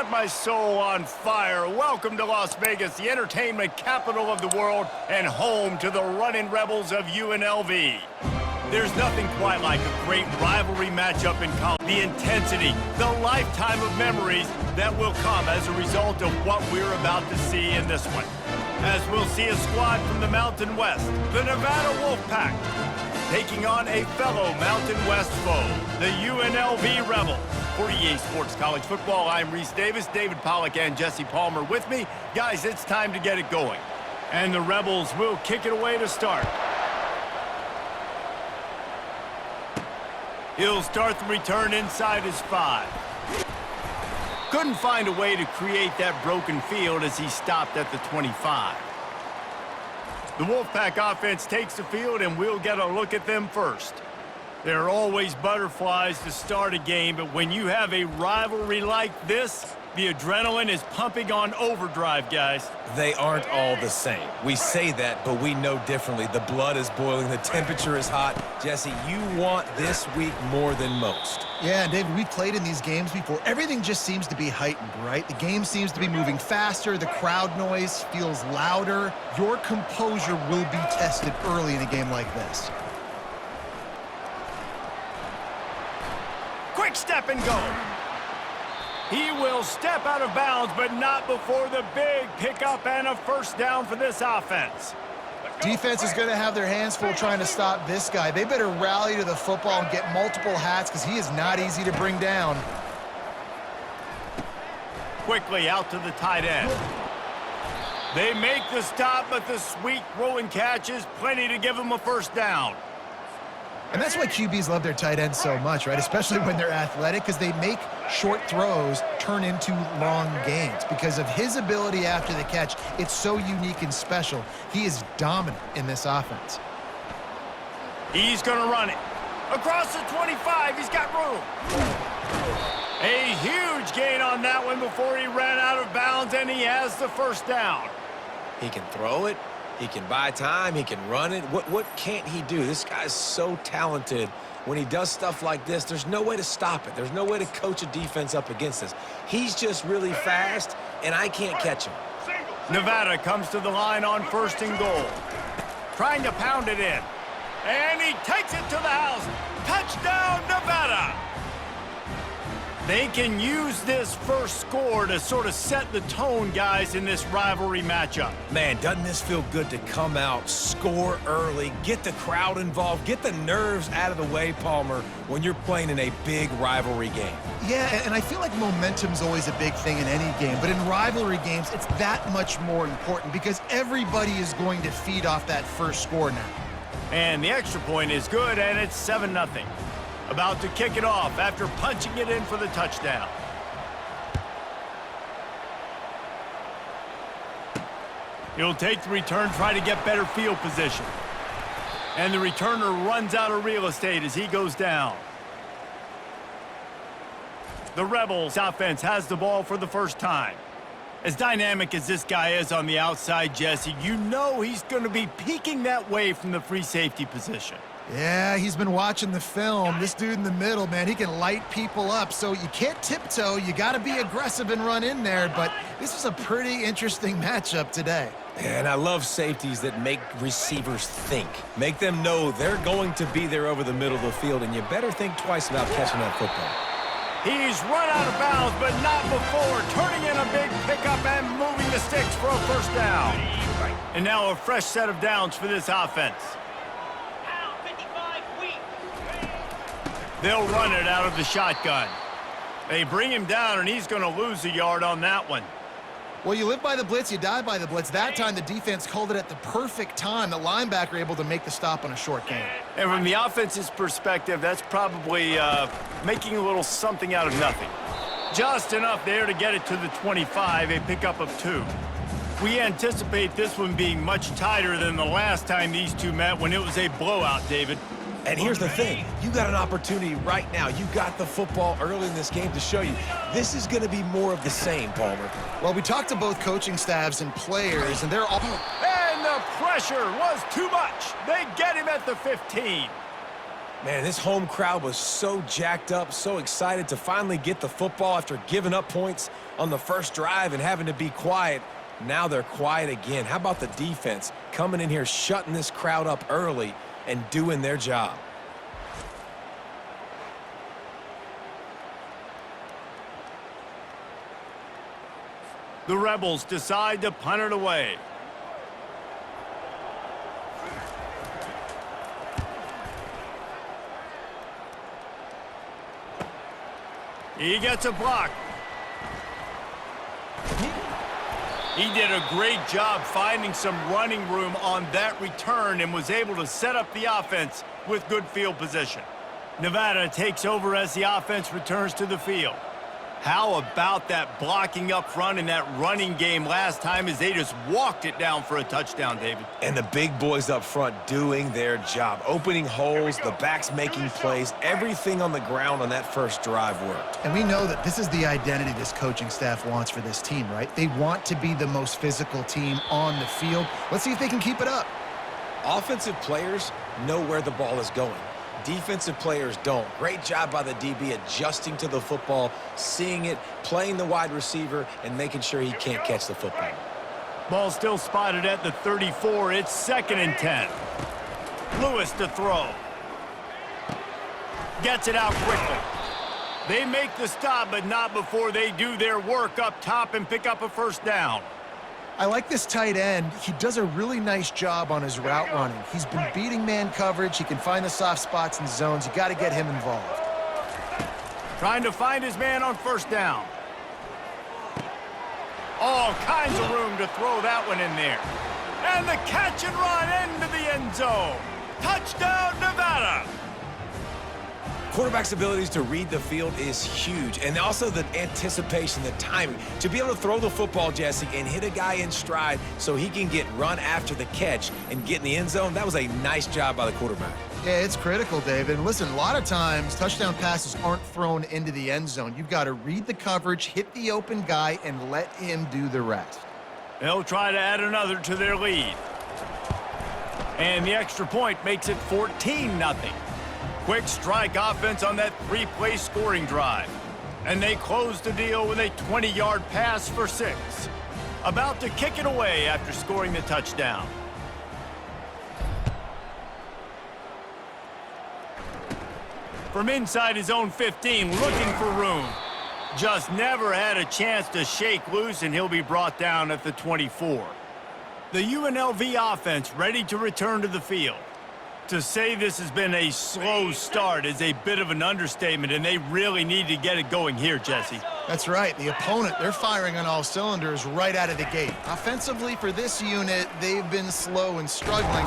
set my soul on fire. Welcome to Las Vegas, the entertainment capital of the world and home to the running Rebels of UNLV. There's nothing quite like a great rivalry matchup in college. The intensity, the lifetime of memories that will come as a result of what we're about to see in this one. As we'll see a squad from the Mountain West, the Nevada Wolfpack, taking on a fellow Mountain West foe, the UNLV Rebels. For EA Sports College Football, I'm Reese Davis, David Pollack, and Jesse Palmer with me. Guys, it's time to get it going. And the Rebels will kick it away to start. He'll start the return inside his 5. Couldn't find a way to create that broken field as he stopped at the 25. The Wolfpack offense takes the field, and we'll get a look at them first. There are always butterflies to start a game, but when you have a rivalry like this, the adrenaline is pumping on overdrive, guys. They aren't all the same. We say that, but we know differently. The blood is boiling. The temperature is hot. Jesse, you want this week more than most. Yeah, David, we've played in these games before. Everything just seems to be heightened, right? The game seems to be moving faster. The crowd noise feels louder. Your composure will be tested early in a game like this. Quick step and go. He will step out of bounds, but not before the big pickup and a first down for this offense. Defense is going to have their hands full trying to stop this guy. They better rally to the football and get multiple hats because he is not easy to bring down. Quickly out to the tight end. They make the stop, but the sweet rolling catch is plenty to give him a first down. And that's why QBs love their tight ends so much, right? Especially when they're athletic, because they make short throws turn into long gains. Because of his ability after the catch, it's so unique and special. He is dominant in this offense. He's going to run it. Across the 25, he's got room. A huge gain on that one before he ran out of bounds, and he has the first down. He can throw it. He can buy time. He can run it. What can't he do? This guy's so talented. When he does stuff like this, there's no way to stop it. There's no way to coach a defense up against this. He's just really fast, and I can't catch him. Nevada comes to the line on 1st and goal. Trying to pound it in. And he takes it to the house. Touchdown, Nevada! They can use this first score to sort of set the tone, guys, in this rivalry matchup. Man, doesn't this feel good to come out, score early, get the crowd involved, get the nerves out of the way, Palmer, when you're playing in a big rivalry game? Yeah, and I feel like momentum's always a big thing in any game, but in rivalry games, it's that much more important because everybody is going to feed off that first score now. And the extra point is good, and it's 7-0. About to kick it off after punching it in for the touchdown. He'll take the return, try to get better field position. And the returner runs out of real estate as he goes down. The Rebels offense has the ball for the first time. As dynamic as this guy is on the outside, Jesse, you know he's going to be peeking that way from the free safety position. Yeah, he's been watching the film. This dude in the middle, man, he can light people up. So you can't tiptoe. You got to be aggressive and run in there. But this is a pretty interesting matchup today. And I love safeties that make receivers think. Make them know they're going to be there over the middle of the field, and you better think twice about catching that football. He's run out of bounds, but not before turning in a big pickup and moving the sticks for a first down. And now a fresh set of downs for this offense. They'll run it out of the shotgun. They bring him down, and he's going to lose a yard on that one. Well, you live by the blitz, you die by the blitz. That time, the defense called it at the perfect time. The linebacker able to make the stop on a short gain. And from the offense's perspective, that's probably making a little something out of nothing. Just enough there to get it to the 25, a pickup of 2. We anticipate this one being much tighter than the last time these two met when it was a blowout, David. And here's the thing. You got an opportunity right now. You got the football early in this game to show you. This is going to be more of the same, Palmer. Well, we talked to both coaching staffs and players, and they're all... And the pressure was too much. They get him at the 15. Man, this home crowd was so jacked up, so excited to finally get the football after giving up points on the first drive and having to be quiet. Now they're quiet again. How about the defense coming in here, shutting this crowd up early and doing their job? The Rebels decide to punt it away. He gets a block. He did a great job finding some running room on that return and was able to set up the offense with good field position. Nevada takes over as the offense returns to the field. How about that blocking up front in that running game last time as they just walked it down for a touchdown, David? And the big boys up front doing their job, opening holes, the backs making plays, everything on the ground on that first drive worked. And we know that this is the identity this coaching staff wants for this team, right? They want to be the most physical team on the field. Let's see if they can keep it up. Offensive players know where the ball is going. Defensive players don't. Great job by the DB adjusting to the football, seeing it, playing the wide receiver, and making sure he can't catch the football. Ball still spotted at the 34. It's 2nd and 10. Lewis to throw. Gets it out quickly. They make the stop, but not before they do their work up top and pick up a first down. I like this tight end. He does a really nice job on his route running. He's been beating man coverage. He can find the soft spots and zones. You got to get him involved. Trying to find his man on first down. All kinds of room to throw that one in there. And the catch and run into the end zone. Touchdown, Nevada. Quarterback's abilities to read the field is huge, and also the anticipation, the timing. To be able to throw the football, Jesse, and hit a guy in stride so he can get run after the catch and get in the end zone, that was a nice job by the quarterback. Yeah, it's critical, David. And listen, a lot of times touchdown passes aren't thrown into the end zone. You've got to read the coverage, hit the open guy, and let him do the rest. They'll try to add another to their lead. And the extra point makes it 14-0. Quick strike offense on that 3-play scoring drive. And they close the deal with a 20-yard pass for 6. About to kick it away after scoring the touchdown. From inside his own 15, looking for room. Just never had a chance to shake loose, and he'll be brought down at the 24. The UNLV offense ready to return to the field. To say this has been a slow start is a bit of an understatement, and they really need to get it going here, Jesse. That's right. The opponent, they're firing on all cylinders right out of the gate. Offensively for this unit, they've been slow and struggling.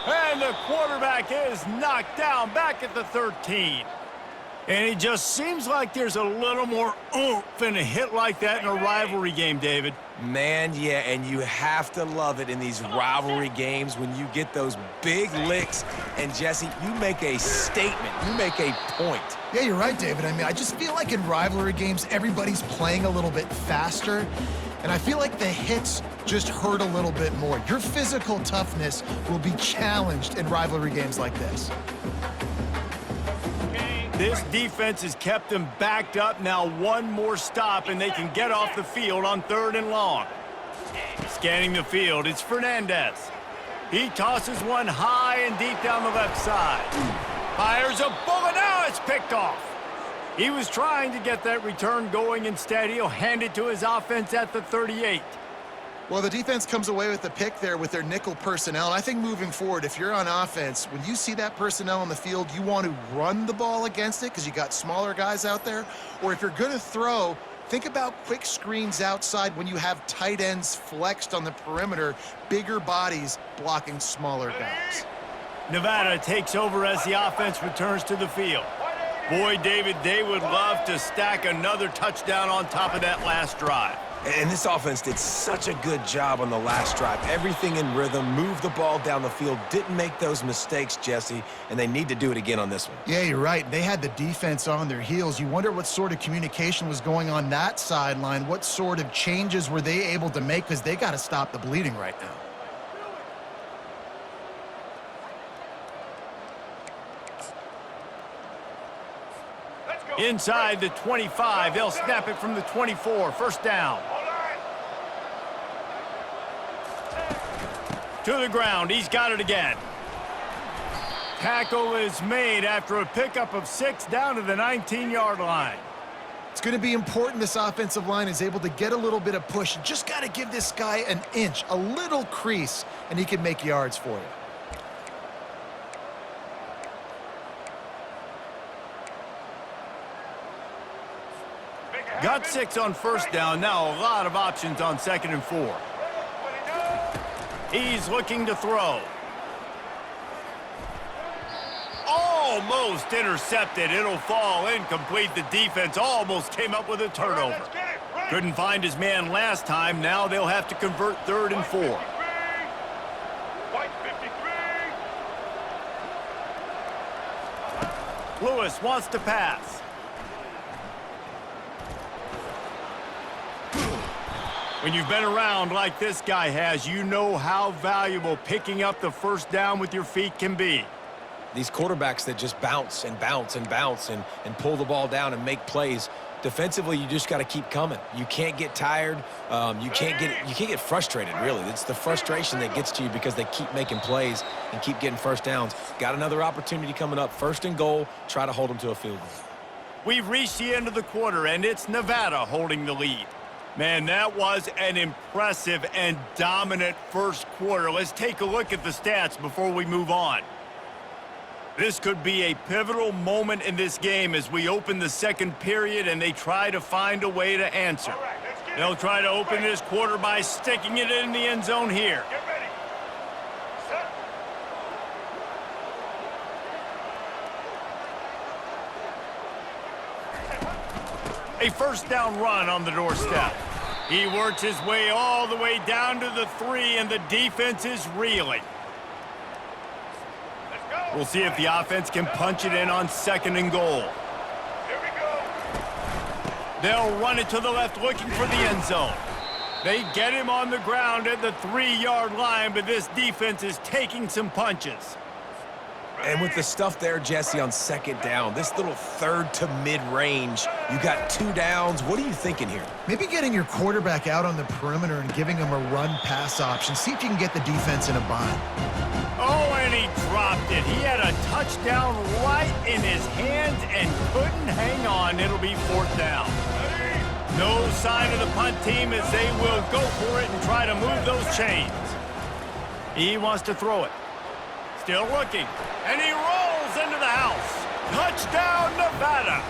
And the quarterback is knocked down back at the 13. And it just seems like there's a little more oomph in a hit like that in a rivalry game, David. Man, yeah, and you have to love it in these rivalry games when you get those big licks. And, Jesse, you make a statement. You make a point. Yeah, you're right, David. I mean, I just feel like in rivalry games, everybody's playing a little bit faster. And I feel like the hits just hurt a little bit more. Your physical toughness will be challenged in rivalry games like this. This defense has kept them backed up. Now one more stop, and they can get off the field on 3rd and long. Scanning the field, it's Fernandez. He tosses one high and deep down the left side. Fires a bullet. Now it's picked off. He was trying to get that return going. Instead, he'll hand it to his offense at the 38. Well, the defense comes away with the pick there with their nickel personnel. And I think moving forward, if you're on offense, when you see that personnel on the field, you want to run the ball against it because you got smaller guys out there. Or if you're going to throw, think about quick screens outside when you have tight ends flexed on the perimeter, bigger bodies blocking smaller guys. Nevada takes over as the offense returns to the field. Boy, David, they would love to stack another touchdown on top of that last drive. And this offense did such a good job on the last drive. Everything in rhythm, moved the ball down the field, didn't make those mistakes, Jesse, and they need to do it again on this one. Yeah, you're right. They had the defense on their heels. You wonder what sort of communication was going on that sideline. What sort of changes were they able to make because they got to stop the bleeding right now. Inside the 25, they'll snap it from the 24. First down. To the ground, he's got it again. Tackle is made after a pickup of 6 down to the 19-yard line. It's going to be important this offensive line is able to get a little bit of push. You just got to give this guy an inch, a little crease, and he can make yards for you. Got 6 on first down. Now a lot of options on 2nd and 4. He's looking to throw. Almost intercepted. It'll fall incomplete. The defense almost came up with a turnover. Couldn't find his man last time. Now they'll have to convert 3rd and 4. Lewis wants to pass. When you've been around like this guy has, you know how valuable picking up the first down with your feet can be. These quarterbacks that just bounce and bounce and bounce and pull the ball down and make plays, defensively, you just got to keep coming. You can't get tired. You can't get frustrated, really. It's the frustration that gets to you because they keep making plays and keep getting first downs. Got another opportunity coming up. 1st and goal. Try to hold them to a field goal. We've reached the end of the quarter, and it's Nevada holding the lead. Man, that was an impressive and dominant first quarter. Let's take a look at the stats before we move on. This could be a pivotal moment in this game as we open the 2nd period and they try to find a way to answer. They'll try to open this quarter by sticking it in the end zone here. A first down run on the doorstep. He works his way all the way down to the 3, and the defense is reeling. We'll see if the offense can punch it in on 2nd and goal. They'll run it to the left looking for the end zone. They get him on the ground at the 3-yard line, but this defense is taking some punches. And with the stuff there, Jesse, on 2nd down, this little 3rd to mid-range, you got 2 downs. What are you thinking here? Maybe getting your quarterback out on the perimeter and giving him a run-pass option. See if you can get the defense in a bind. Oh, and he dropped it. He had a touchdown right in his hands and couldn't hang on. It'll be 4th down. No sign of the punt team as they will go for it and try to move those chains. He wants to throw it. Still looking, and he rolls into the house. Touchdown, Nevada.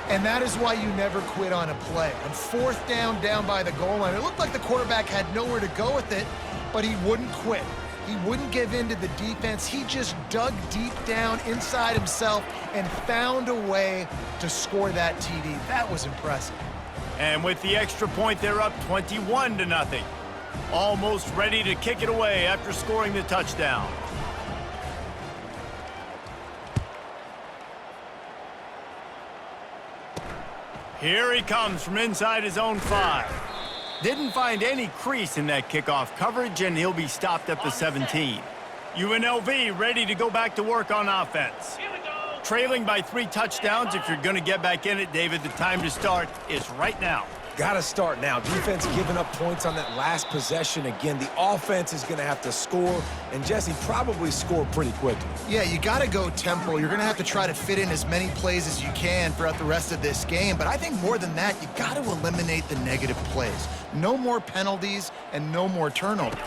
And that is why you never quit on a play. On 4th down, down by the goal line, it looked like the quarterback had nowhere to go with it, but he wouldn't quit. He wouldn't give in to the defense. He just dug deep down inside himself and found a way to score that TD. That was impressive. And with the extra point, they're up 21-0. Almost ready to kick it away after scoring the touchdown. Here he comes from inside his own 5. Didn't find any crease in that kickoff coverage, and he'll be stopped at the 17. UNLV ready to go back to work on offense. Trailing by 3 touchdowns. If you're going to get back in it, David, the time to start is right now. Got to start now. Defense giving up points on that last possession. Again, the offense is going to have to score, and Jesse probably score pretty quickly. Yeah, you got to go tempo. You're going to have to try to fit in as many plays as you can throughout the rest of this game. But I think more than that, you got to eliminate the negative plays. No more penalties and no more turnovers.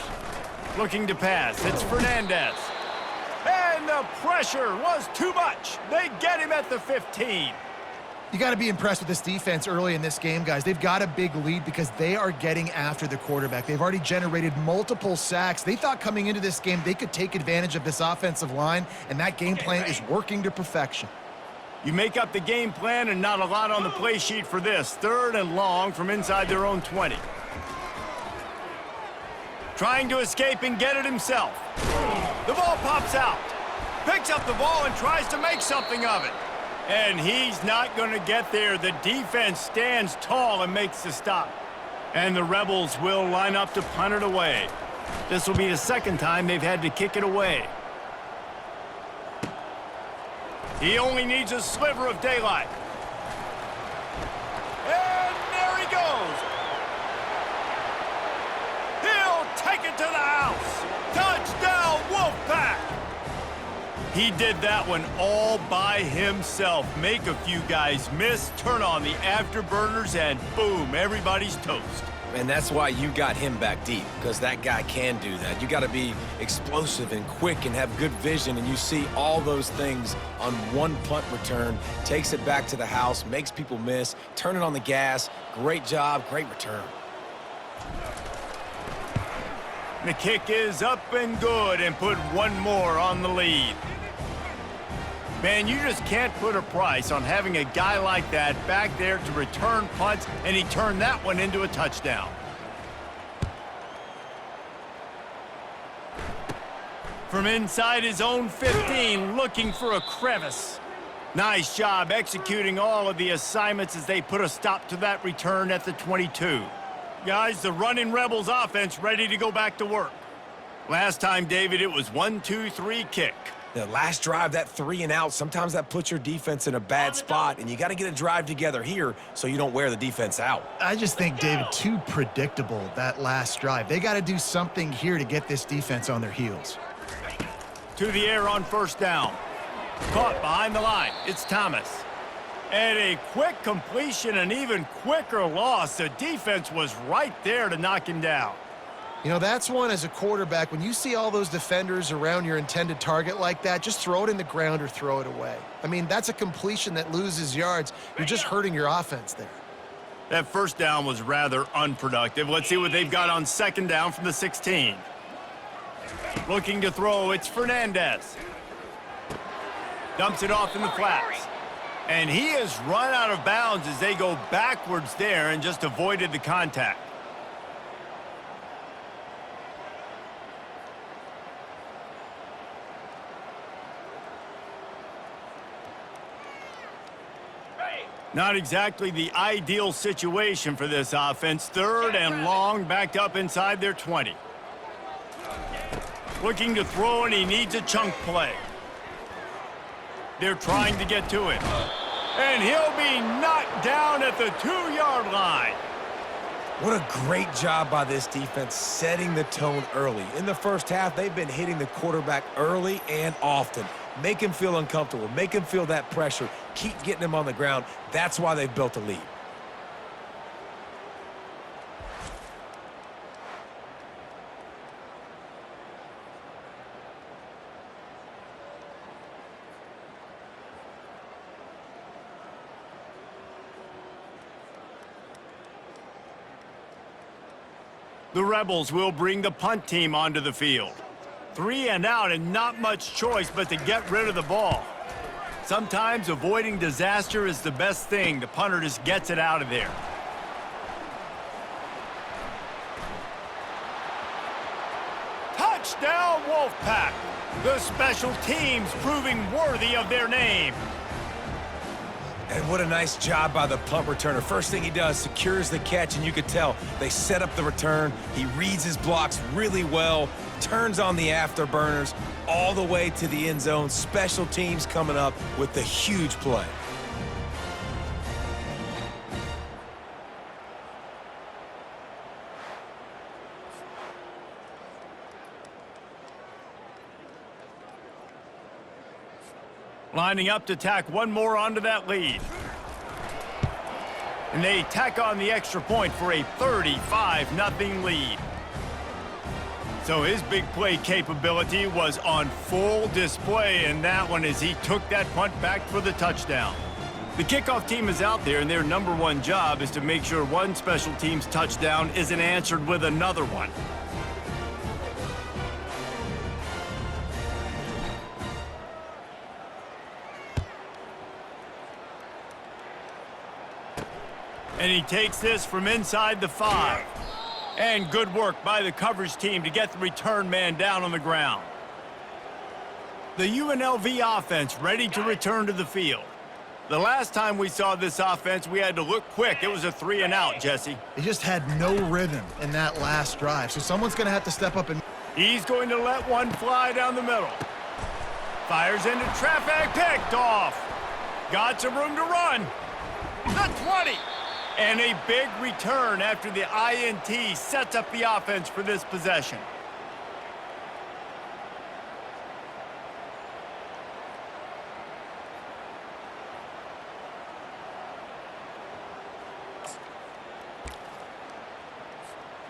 Looking to pass. It's Fernandez. And the pressure was too much. They get him at the 15. You got to be impressed with this defense early in this game, guys. They've got a big lead because they are getting after the quarterback. They've already generated multiple sacks. They thought coming into this game they could take advantage of this offensive line, and that game plan is working to perfection. You make up the game plan and not a lot on the play sheet for this. 3rd and long from inside their own 20. Trying to escape and get it himself. The ball pops out. Picks up the ball and tries to make something of it. And he's not going to get there. The defense stands tall and makes the stop. And the Rebels will line up to punt it away. This will be the 2nd time they've had to kick it away. He only needs a sliver of daylight. And there he goes. He'll take it to the house. Touchdown, Wolfpack. He did that one all by himself. Make a few guys miss, turn on the afterburners, and boom, everybody's toast. And that's why you got him back deep, because that guy can do that. You got to be explosive and quick and have good vision, and you see all those things on one punt return. Takes it back to the house, makes people miss, turning on the gas. Great job, great return. The kick is up and good and put one more on the lead. Man, you just can't put a price on having a guy like that back there to return punts, and he turned that one into a touchdown. From inside his own 15, looking for a crevice. Nice job executing all of the assignments as they put a stop to that return at the 22. Guys, the running Rebels offense ready to go back to work. Last time, David, it was 1-2-3 kick. The last drive, that 3 and out, sometimes that puts your defense in a bad spot, and you got to get a drive together here so you don't wear the defense out. I just think, David, too predictable, that last drive. They got to do something here to get this defense on their heels. To the air on first down. Caught behind the line. It's Thomas. And a quick completion, an even quicker loss. The defense was right there to knock him down. You know, that's one as a quarterback, when you see all those defenders around your intended target like that, just throw it in the ground or throw it away. I mean, that's a completion that loses yards. You're just hurting your offense there. That first down was rather unproductive. Let's see what they've got on second down from the 16. Looking to throw, it's Fernandez. Dumps it off in the flats. And he has run out of bounds as they go backwards there and just avoided the contact. Not exactly the ideal situation for this offense. Third and long, backed up inside their 20. Looking to throw, and he needs a chunk play. They're trying to get to it. And he'll be knocked down at the 2-yard line. What a great job by this defense setting the tone early. In the first half, they've been hitting the quarterback early and often. Make him feel uncomfortable. Make him feel that pressure. Keep getting him on the ground. That's why they've built a lead. The Rebels will bring the punt team onto the field. 3 and out and not much choice but to get rid of the ball. Sometimes avoiding disaster is the best thing. The punter just gets it out of there. Touchdown, Wolfpack! The special teams proving worthy of their name. And what a nice job by the punt returner. First thing he does, secures the catch, and you could tell they set up the return. He reads his blocks really well, turns on the afterburners all the way to the end zone. Special teams coming up with the huge play. Lining up to tack one more onto that lead. And they tack on the extra point for a 35-0 lead. So his big play capability was on full display in that one as he took that punt back for the touchdown. The kickoff team is out there, and their #1 job is to make sure one special team's touchdown isn't answered with another one. And he takes this from inside the 5. And good work by the coverage team to get the return man down on the ground. The UNLV offense ready to return to the field. The last time we saw this offense, we had to look quick. It was a 3 and out, Jesse. They just had no rhythm in that last drive, so someone's going to have to step up and... He's going to let one fly down the middle. Fires into traffic, picked off. Got some room to run. The 20. And a big return after the INT sets up the offense for this possession.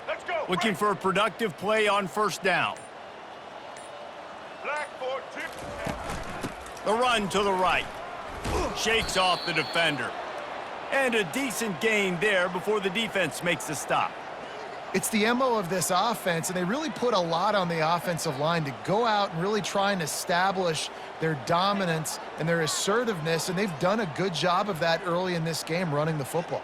Let's go. Looking for a productive play on first down. Black 4-2. The run to the right. Shakes off the defender. And a decent gain there before the defense makes the stop. It's the MO of this offense, and they really put a lot on the offensive line to go out and really try and establish their dominance and their assertiveness, and they've done a good job of that early in this game running the football.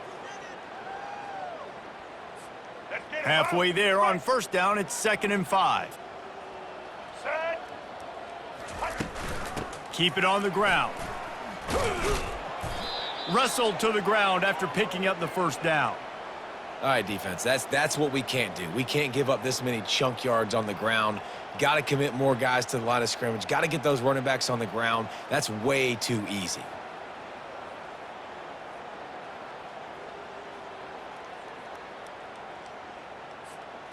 Halfway there on first down, it's 2nd and 5. Set. Keep it on the ground. Wrestled to the ground after picking up the first down. All right, defense, that's what we can't do. We can't give up this many chunk yards on the ground. Got to commit more guys to the line of scrimmage. Got to get those running backs on the ground. That's way too easy.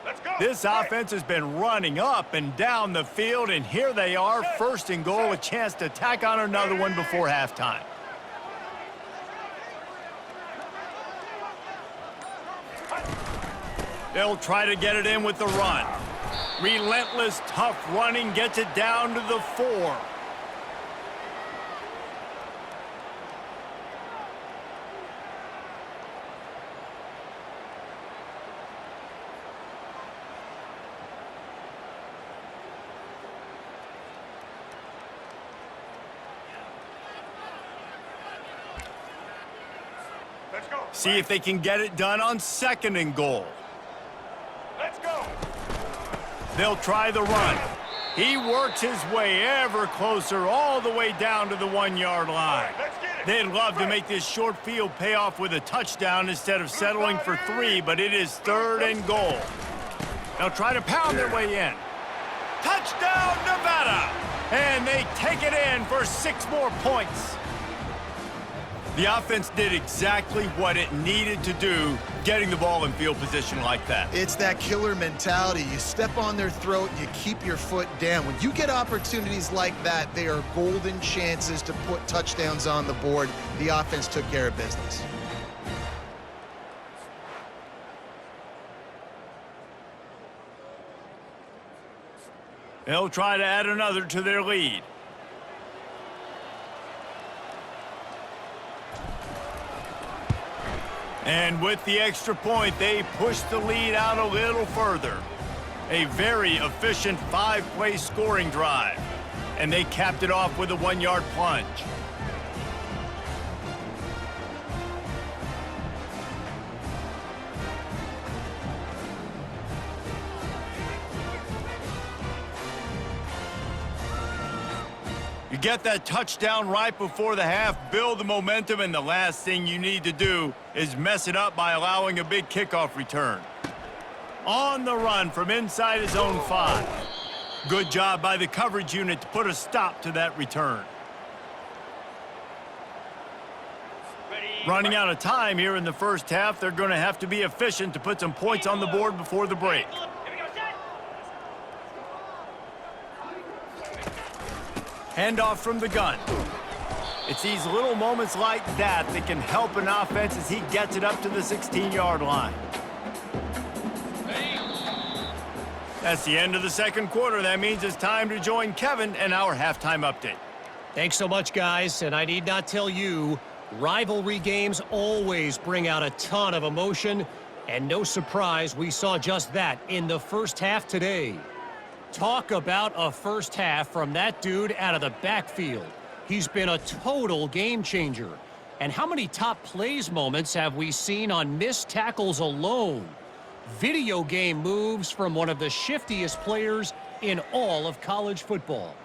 Let's go. This offense has been running up and down the field, and here they are, 1st and goal, a chance to tack on another one before halftime. They'll try to get it in with the run. Relentless, tough running gets it down to the 4. Let's go. See if they can get it done on 2nd and goal. Let's go. They'll try the run. He works his way ever closer all the way down to the 1-yard line. Let's get it. They'd love to make this short field pay off with a touchdown instead of settling for 3, but it is 3rd and goal. They'll try to pound their way in. Touchdown, Nevada! And they take it in for 6 more points. The offense did exactly what it needed to do, getting the ball in field position like that. It's that killer mentality. You step on their throat, you keep your foot down. When you get opportunities like that, they are golden chances to put touchdowns on the board. The offense took care of business. They'll try to add another to their lead. And with the extra point, they push the lead out a little further. A very efficient 5-play scoring drive. And they capped it off with a 1-yard plunge. You get that touchdown right before the half, build the momentum, and the last thing you need to do is mess it up by allowing a big kickoff return. On the run from inside his own 5. Good job by the coverage unit to put a stop to that return. Running out of time here in the first half, they're going to have to be efficient to put some points on the board before the break. Handoff from the gun. It's these little moments like that that can help an offense as he gets it up to the 16-yard line. That's the end of the second quarter. That means it's time to join Kevin and our halftime update. Thanks so much, guys, and I need not tell you, rivalry games always bring out a ton of emotion, and no surprise, we saw just that in the first half today. Talk about a first half from that dude out of the backfield. He's been a total game changer. And how many top plays moments have we seen on missed tackles alone? Video game moves from one of the shiftiest players in all of college football.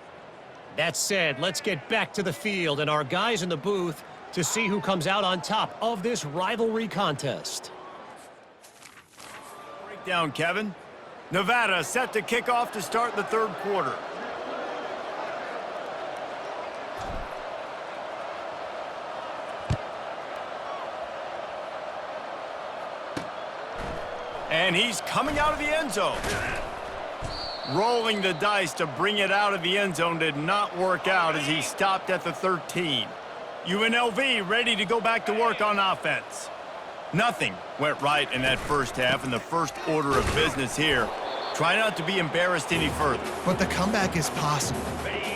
That said, let's get back to the field and our guys in the booth to see who comes out on top of this rivalry contest. Breakdown, Kevin. Nevada set to kick off to start the third quarter. And he's coming out of the end zone. Rolling the dice to bring it out of the end zone did not work out as he stopped at the 13. UNLV ready to go back to work on offense. Nothing went right in that first half, and the first order of business here. Try not to be embarrassed any further. But the comeback is possible.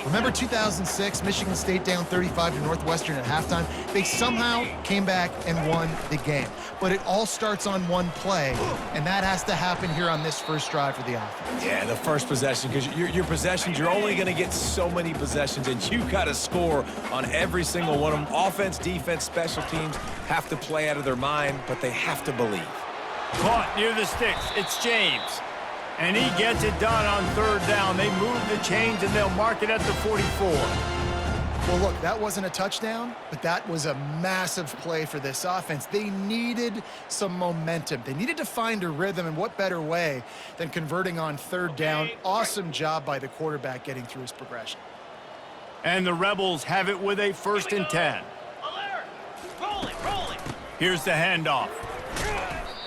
Remember 2006, Michigan State down 35 to Northwestern at halftime? They somehow came back and won the game. But it all starts on one play, and that has to happen here on this first drive for the offense. Yeah, the first possession, because your possessions, you're only going to get so many possessions, and you've got to score on every single one of them. Offense, defense, special teams have to play out of their mind, but they have to believe. Caught near the sticks. It's James. And he gets it done on third down. They move the chains, and they'll mark it at the 44. Well, look, that wasn't a touchdown, but that was a massive play for this offense. They needed some momentum. They needed to find a rhythm, and what better way than converting on third down. Awesome job by the quarterback getting through his progression. And the Rebels have it with a 1st and 10. Here's the handoff.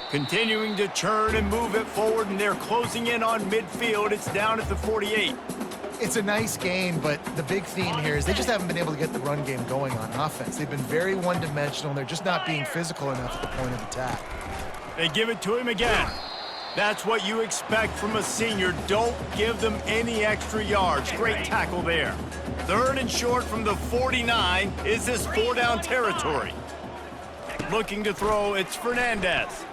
Continuing to churn and move it forward, and they're closing in on midfield. It's down at the 48. It's a nice game, but the big theme here is they just haven't been able to get the run game going on offense. They've been very one-dimensional, and they're just not being physical enough at the point of attack. They give it to him again. That's what you expect from a senior. Don't give them any extra yards. Great tackle there. 3rd and short from the 49. Is this 4-down territory? Looking to throw, it's Fernandez.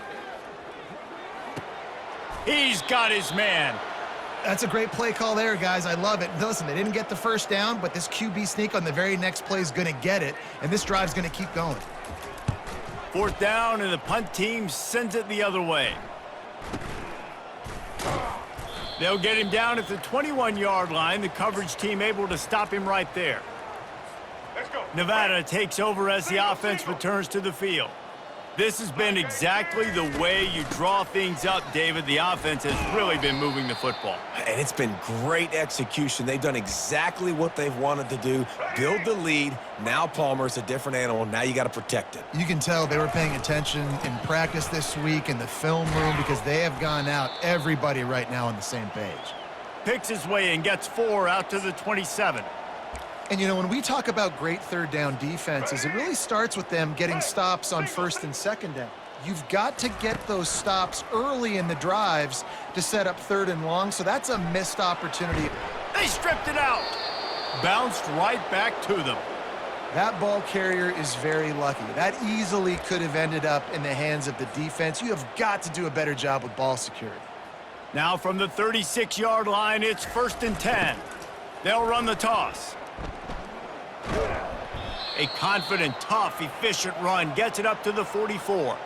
He's got his man. That's a great play call there, guys. I love it. Listen, they didn't get the first down, but this QB sneak on the very next play is going to get it, and this drive's going to keep going. 4th down, and the punt team sends it the other way. They'll get him down at the 21-yard line. The coverage team able to stop him right there. Let's go. Nevada takes over as the offense returns to the field. This has been exactly the way you draw things up, David. The offense has really been moving the football. And it's been great execution. They've done exactly what they've wanted to do. Build the lead. Now Palmer's a different animal. Now you got to protect it. You can tell they were paying attention in practice this week in the film room because they have gone out, everybody right now on the same page. Picks his way and gets 4 out to the 27. And, you know, when we talk about great third down defenses, it really starts with them getting stops on 1st and 2nd down. You've got to get those stops early in the drives to set up 3rd and long, so that's a missed opportunity. They stripped it out. Bounced right back to them. That ball carrier is very lucky. That easily could have ended up in the hands of the defense. You have got to do a better job with ball security. Now from the 36-yard line, it's 1st and 10. They'll run the toss. A confident, tough, efficient run gets it up to the 44.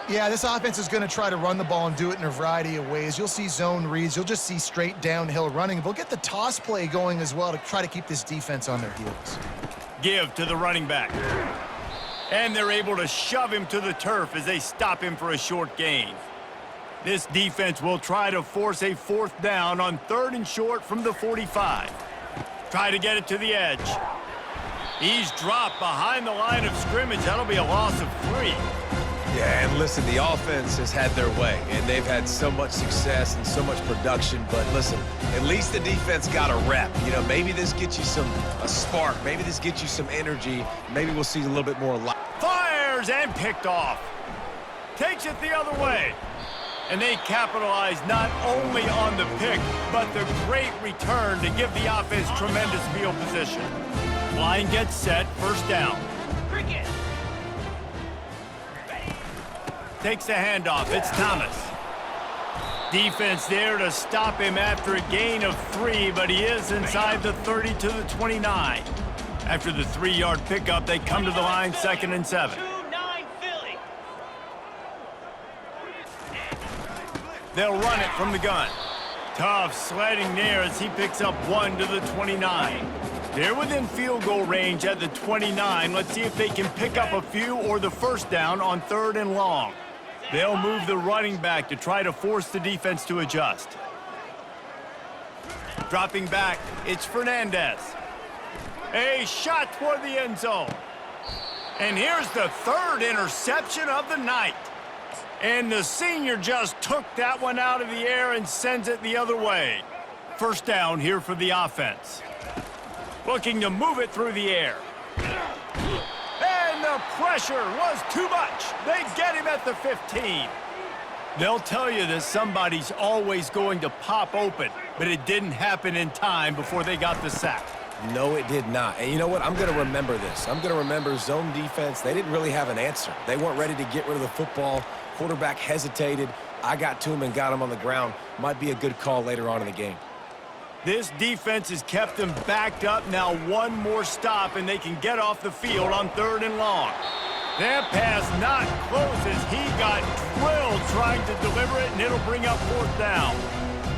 Yeah, this offense is going to try to run the ball and do it in a variety of ways. You'll see zone reads. You'll just see straight downhill running. They'll get the toss play going as well to try to keep this defense on their heels. Give to the running back. And they're able to shove him to the turf as they stop him for a short gain. This defense will try to force a 4th down on 3rd and short from the 45. Try to get it to the edge. He's dropped behind the line of scrimmage. That'll be a loss of 3. Yeah, and listen, the offense has had their way, and they've had so much success and so much production. But listen, at least the defense got a rep. You know, maybe this gets you a spark. Maybe this gets you some energy. Maybe we'll see a little bit more light. Fires and picked off. Takes it the other way. And they capitalize not only on the pick, but the great return to give the offense tremendous field position. Line gets set, 1st down. Takes the handoff, it's Thomas. Defense there to stop him after a gain of 3, but he is inside the 30 to the 29. After the 3-yard pickup, they come to the line, 2nd and 7. They'll run it from the gun. Tough sledding there as he picks up 1 to the 29. They're within field goal range at the 29. Let's see if they can pick up a few or the 1st down on 3rd and long. They'll move the running back to try to force the defense to adjust. Dropping back, it's Fernandez. A shot toward the end zone. And here's the 3rd interception of the night. And the senior just took that one out of the air and sends it the other way. First down here for the offense. Looking to move it through the air. And the pressure was too much. They get him at the 15. They'll tell you that somebody's always going to pop open, but it didn't happen in time before they got the sack. No, it did not. And you know what? I'm going to remember this. I'm going to remember zone defense. They didn't really have an answer. They weren't ready to get rid of the football. Quarterback hesitated. I got to him and got him on the ground. Might be a good call later on in the game. This defense has kept them backed up. Now one more stop, and they can get off the field on 3rd and long. That pass not close as he got drilled trying to deliver it, and it'll bring up 4th down.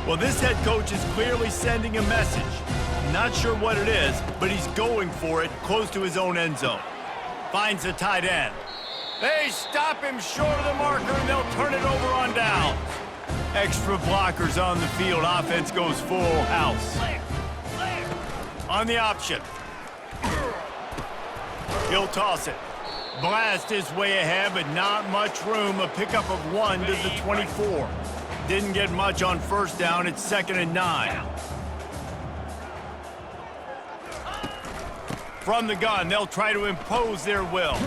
Well, this head coach is clearly sending a message. Not sure what it is, but he's going for it close to his own end zone. Finds the tight end. They stop him short of the marker, and they'll turn it over on downs. Extra blockers on the field. Offense goes full house. On the option. He'll toss it. Blast his way ahead, but not much room. A pickup of 1 to the 24. Didn't get much on 1st down. It's 2nd and 9. From the gun, they'll try to impose their will.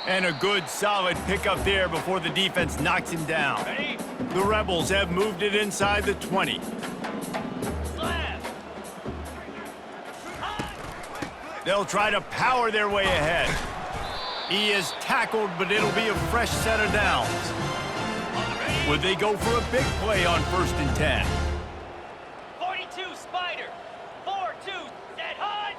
And a good, solid pickup there before the defense knocks him down. The Rebels have moved it inside the 20. They'll try to power their way ahead. He is tackled, but it'll be a fresh set of downs. Would they go for a big play on 1st and 10? 42 Spider. 4-2 set hot.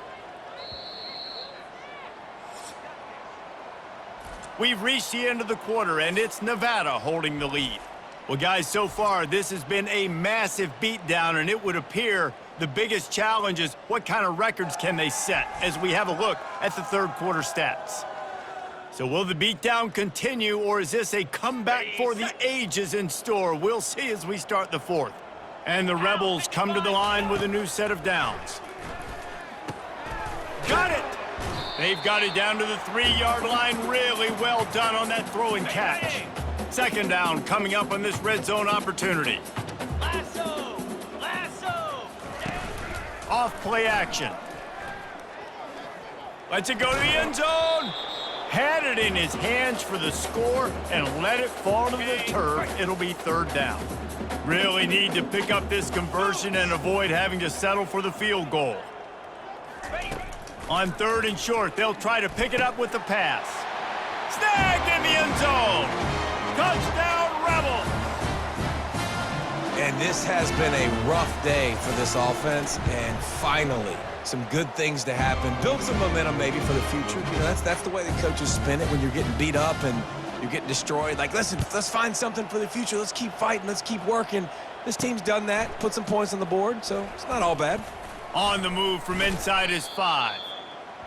We've reached the end of the quarter, and it's Nevada holding the lead. Well, guys, so far, this has been a massive beatdown, and it would appear the biggest challenge is what kind of records can they set as we have a look at the 3rd quarter stats. So will the beatdown continue, or is this a comeback for the ages in store? We'll see as we start the 4th. And the Rebels come to the line with a new set of downs. Got it! They've got it down to the 3-yard line. Really well done on that throw and catch. 2nd down coming up on this red zone opportunity. Lasso. Lasso. Off play action. Lets it go to the end zone. Had it in his hands for the score and let it fall to the turf. It'll be 3rd down. Really need to pick up this conversion and avoid having to settle for the field goal. On 3rd and short, they'll try to pick it up with the pass. Snagged in the end zone. Touchdown, Rebels. And this has been a rough day for this offense, and finally, some good things to happen. Build some momentum maybe for the future. You know, that's the way the coaches spin it when you're getting beat up and you're getting destroyed. Like, listen, let's find something for the future. Let's keep fighting. Let's keep working. This team's done that, put some points on the board, so it's not all bad. On the move from inside his 5.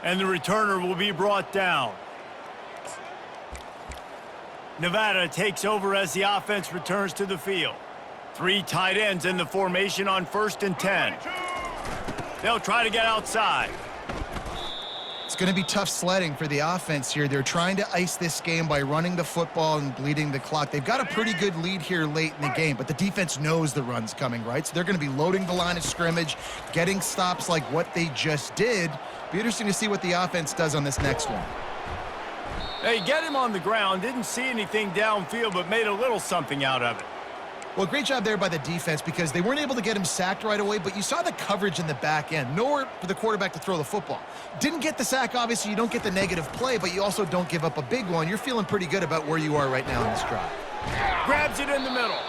And the returner will be brought down. Nevada takes over as the offense returns to the field. 3 tight ends in the formation on 1st and 10. They'll try to get outside. It's going to be tough sledding for the offense here. They're trying to ice this game by running the football and bleeding the clock. They've got a pretty good lead here late in the game, but the defense knows the run's coming, right? So they're going to be loading the line of scrimmage, getting stops like what they just did. Be interesting to see what the offense does on this next one. They get him on the ground, didn't see anything downfield, but made a little something out of it. Well, great job there by the defense because they weren't able to get him sacked right away, but you saw the coverage in the back end. Nowhere for the quarterback to throw the football. Didn't get the sack, obviously. You don't get the negative play, but you also don't give up a big one. You're feeling pretty good about where you are right now in this drive. Grabs it in the middle,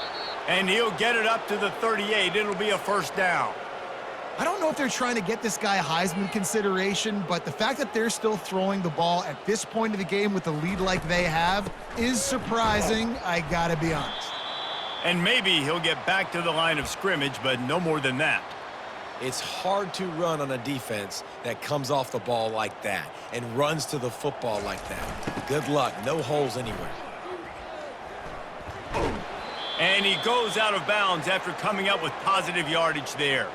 and he'll get it up to the 38. It'll be a 1st down. I don't know if they're trying to get this guy Heisman consideration, but the fact that they're still throwing the ball at this point of the game with a lead like they have is surprising, I gotta be honest. And maybe he'll get back to the line of scrimmage, but no more than that. It's hard to run on a defense that comes off the ball like that and runs to the football like that. Good luck. No holes anywhere. And he goes out of bounds after coming up with positive yardage there.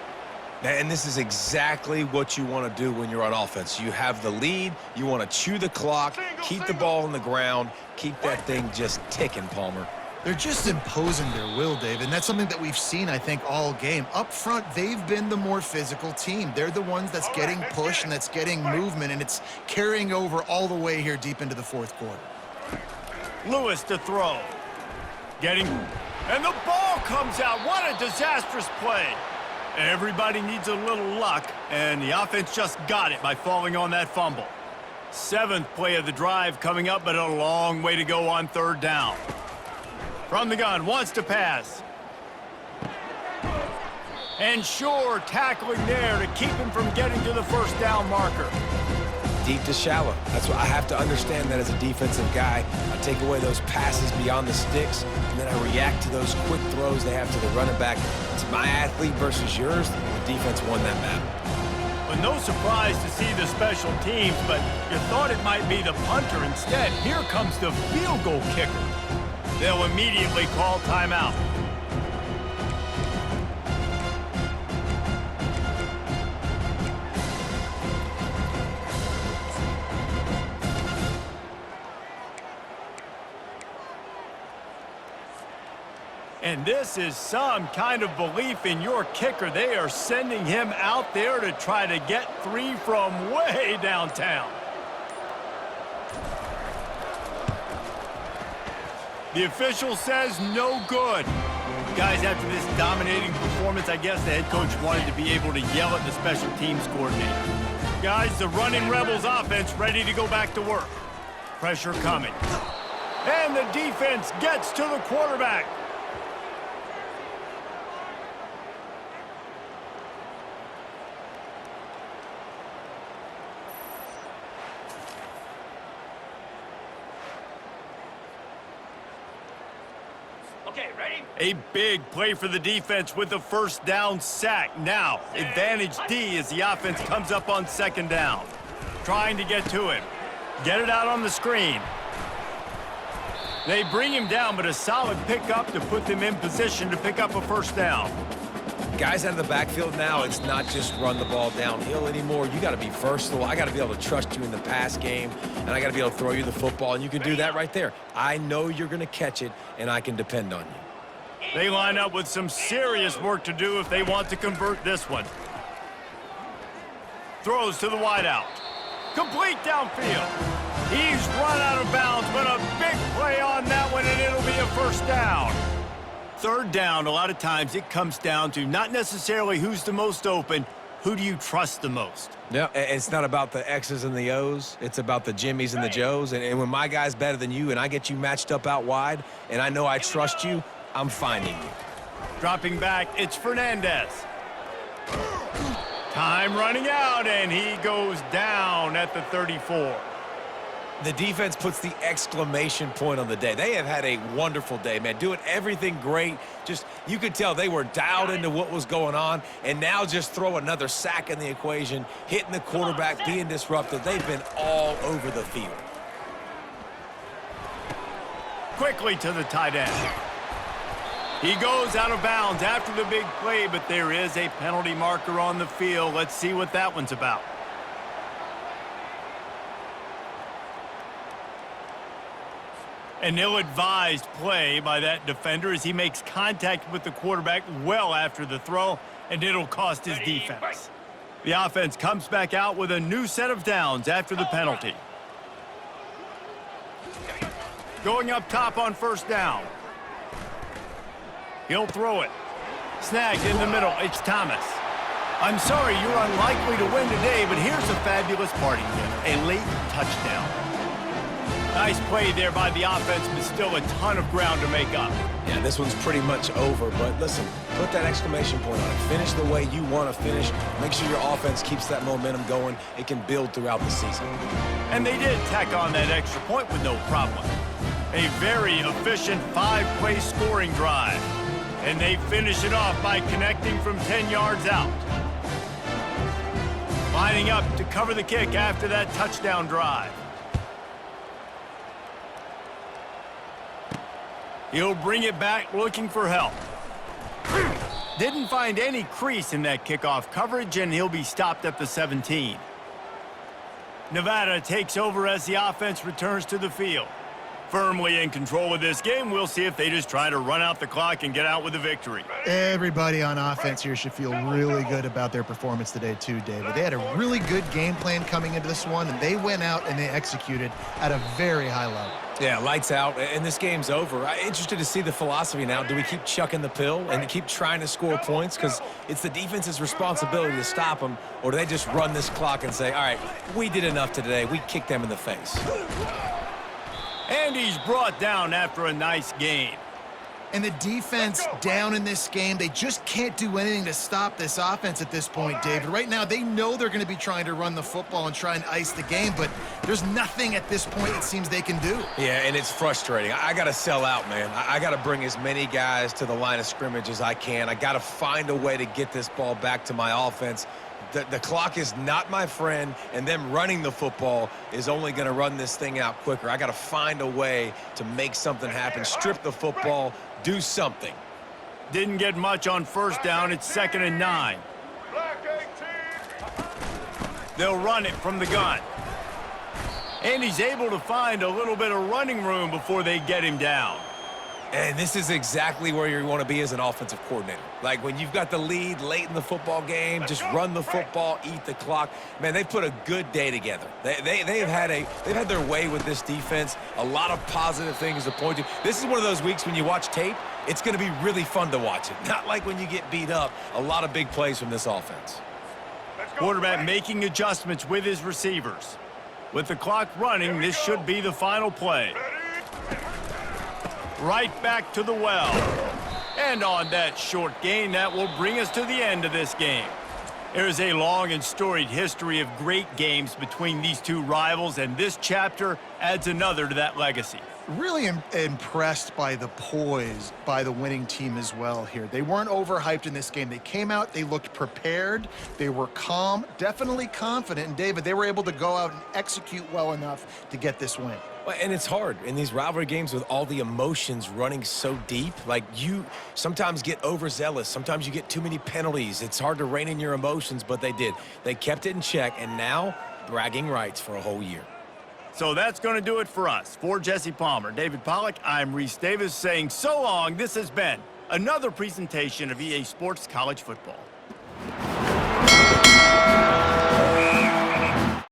And this is exactly what you want to do when you're on offense. You have the lead. You want to chew the clock, keep the ball on the ground, keep that thing just ticking, Palmer. They're just imposing their will, Dave, and that's something that we've seen, I think, all game. Up front, they've been the more physical team. They're the ones that's getting pushed and that's getting movement, and it's carrying over all the way here deep into the fourth quarter. Lewis to throw. Getting... And the ball comes out. What a disastrous play. Everybody needs a little luck, and the offense just got it by falling on that fumble. 7th play of the drive coming up, but a long way to go on 3rd down. From the gun, wants to pass. And Shore tackling there to keep him from getting to the 1st down marker. Deep to shallow. That's what I have to understand that as a defensive guy. I take away those passes beyond the sticks, and then I react to those quick throws they have to the running back. It's my athlete versus yours. The defense won that battle. But no surprise to see the special teams, but you thought it might be the punter instead. Here comes the field goal kicker. They'll immediately call timeout. And this is some kind of belief in your kicker. They are sending him out there to try to get 3 from way downtown. The official says no good. Guys, after this dominating performance, I guess the head coach wanted to be able to yell at the special teams coordinator. Guys, the running Rebels offense ready to go back to work. Pressure coming. And the defense gets to the quarterback. Okay, ready? A big play for the defense with the 1st down sack. Now, advantage D as the offense comes up on 2nd down. Trying to get to him. Get it out on the screen. They bring him down, but a solid pickup to put them in position to pick up a 1st down. Guys out of the backfield now, it's not just run the ball downhill anymore. You got to be versatile. I got to be able to trust you in the pass game, and I got to be able to throw you the football, and you can do that right there. I know you're going to catch it, and I can depend on you. They line up with some serious work to do if they want to convert this one. Throws to the wideout. Complete downfield. He's run out of bounds, but a big play on that one, and it'll be a 1st down. 3rd down, a lot of times it comes down to not necessarily who's the most open, who do you trust the most? Yeah, it's not about the X's and the O's. It's about the Jimmies and the Joes. And when my guy's better than you and I get you matched up out wide and I know I trust you, I'm finding you. Dropping back, it's Fernandez. Time running out, and he goes down at the 34. The defense puts the exclamation point on the day. They have had a wonderful day, man. Doing everything great. Just, you could tell they were dialed into what was going on. And now just throw another sack in the equation, hitting the quarterback, being disruptive. They've been all over the field. Quickly to the tight end. He goes out of bounds after the big play, but there is a penalty marker on the field. Let's see what that one's about. An ill-advised play by that defender as he makes contact with the quarterback well after the throw, and it'll cost his defense. The offense comes back out with a new set of downs after the penalty. Going up top on 1st down. He'll throw it. Snagged in the middle. It's Thomas. I'm sorry you're unlikely to win today, but here's a fabulous parting gift. A late touchdown. Nice play there by the offense, but still a ton of ground to make up. Yeah, this one's pretty much over, but listen, put that exclamation point on it. Finish the way you want to finish. Make sure your offense keeps that momentum going. It can build throughout the season. And they did tack on that extra point with no problem. A very efficient 5-play scoring drive. And they finish it off by connecting from 10 yards out. Lining up to cover the kick after that touchdown drive. He'll bring it back looking for help. Didn't find any crease in that kickoff coverage, and he'll be stopped at the 17. Nevada takes over as the offense returns to the field. Firmly in control of this game, we'll see if they just try to run out the clock and get out with a victory. Everybody on offense here should feel really good about their performance today too, David. They had a really good game plan coming into this one, and they went out and they executed at a very high level. Yeah, lights out, and this game's over. I'm interested to see the philosophy now. Do we keep chucking the pill and keep trying to score points? Because it's the defense's responsibility to stop them, or do they just run this clock and say, all right, we did enough today. We kicked them in the face. And he's brought down after a nice game. And the defense down in this game, they just can't do anything to stop this offense at this point, David. Right now, they know they're going to be trying to run the football and try and ice the game, but there's nothing at this point it seems they can do. Yeah, and it's frustrating. I got to sell out, man. I got to bring as many guys to the line of scrimmage as I can. I got to find a way to get this ball back to my offense. The clock is not my friend, and them running the football is only going to run this thing out quicker. I got to find a way to make something happen, strip the football, do something. Didn't get much on first down. It's 2nd and 9. They'll run it from the gun. And he's able to find a little bit of running room before they get him down. And this is exactly where you want to be as an offensive coordinator. Like when you've got the lead late in the football game, just run the football, eat the clock. Man, they've put a good day together. They've had their way with this defense. A lot of positive things to point to. This is one of those weeks when you watch tape, it's going to be really fun to watch it. Not like when you get beat up. A lot of big plays from this offense. Quarterback making adjustments with his receivers. With the clock running, this should be the final play. Right back to the well. And on that short gain, that will bring us to the end of this game. There is a long and storied history of great games between these two rivals, and this chapter adds another to that legacy. Really impressed by the poise by the winning team as well here. They weren't overhyped in this game. They came out, they looked prepared, they were calm, definitely confident, and David, they were able to go out and execute well enough to get this win. Well, and it's hard in these rivalry games with all the emotions running so deep. Like, you sometimes get overzealous. Sometimes you get too many penalties. It's hard to rein in your emotions, but they did. They kept it in check, and now bragging rights for a whole year. So that's going to do it for us. For Jesse Palmer, David Pollack, I'm Reese Davis saying so long. This has been another presentation of EA Sports College Football.